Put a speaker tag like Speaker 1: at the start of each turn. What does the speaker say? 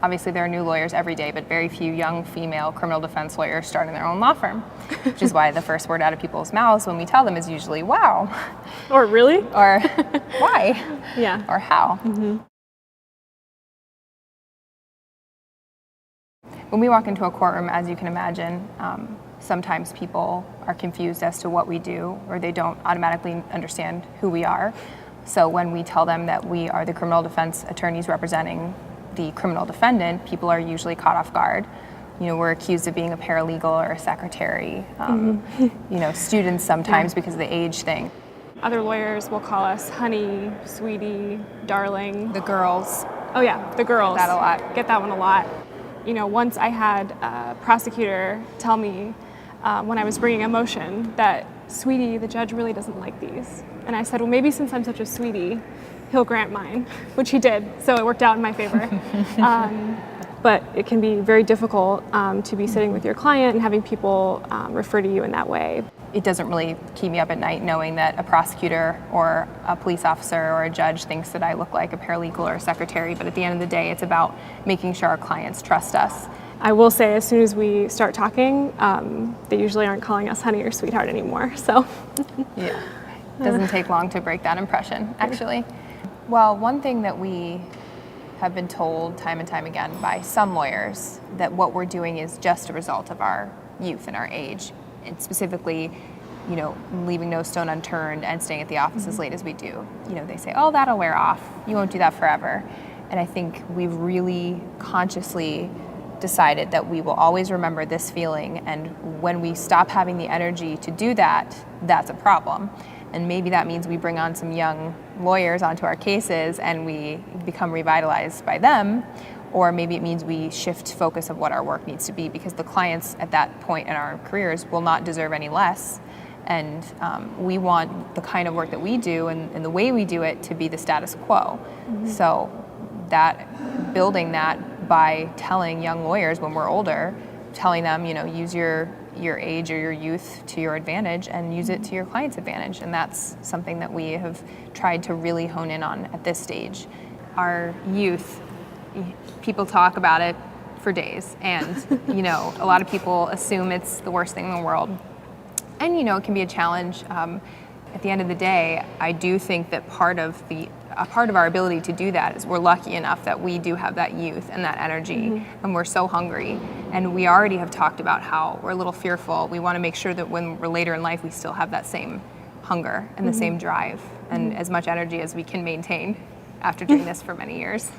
Speaker 1: obviously there are new lawyers every day, but very few young female criminal defense lawyers starting their own law firm, which is why the first word out of people's mouths when we tell them is usually, wow.
Speaker 2: Or really?
Speaker 1: Or why?
Speaker 2: Yeah.
Speaker 1: Or how? When we walk into a courtroom, as you can imagine, sometimes people are confused as to what we do, or they don't automatically understand who we are. So when we tell them that we are the criminal defense attorneys representing the criminal defendant, people are usually caught off guard. You know, we're accused of being a paralegal or a secretary, you know, students sometimes because of the age thing.
Speaker 2: Other lawyers will call us honey, sweetie, darling.
Speaker 1: The girls.
Speaker 2: Oh yeah, the girls.
Speaker 1: That a lot.
Speaker 2: Get that one a lot. You know, once I had a prosecutor tell me when I was bringing a motion that, sweetie, the judge really doesn't like these. And I said, well, maybe since I'm such a sweetie, he'll grant mine, which he did. So it worked out in my favor. But it can be very difficult to be sitting with your client and having people refer to you in that way.
Speaker 1: It doesn't really keep me up at night knowing that a prosecutor or a police officer or a judge thinks that I look like a paralegal or a secretary, but at the end of the day, it's about making sure our clients trust us.
Speaker 2: I will say, as soon as we start talking, they usually aren't calling us honey or sweetheart anymore, so.
Speaker 1: Yeah, it doesn't take long to break that impression, actually. Well, one thing that we have been told time and time again by some lawyers, that what we're doing is just a result of our youth and our age, and specifically, you know, leaving no stone unturned and staying at the office as late as we do. You know, they say, oh, that'll wear off. You won't do that forever. And I think we've really consciously decided that we will always remember this feeling, and when we stop having the energy to do that, that's a problem. And maybe that means we bring on some young lawyers onto our cases and we become revitalized by them, or maybe it means we shift focus of what our work needs to be, because the clients at that point in our careers will not deserve any less. And we want the kind of work that we do and the way we do it to be the status quo. So that, building that by telling young lawyers when we're older, telling them, you know, use your age or your youth to your advantage and use it to your client's advantage. And that's something that we have tried to really hone in on at this stage. Our youth, people talk about it for days, and you know, a lot of people assume it's the worst thing in the world. And you know, it can be a challenge. At the end of the day, I do think that part of our ability to do that is we're lucky enough that we do have that youth and that energy, and we're so hungry. And we already have talked about how we're a little fearful. We want to make sure that when we're later in life, we still have that same hunger and the same drive and as much energy as we can maintain after doing this for many years.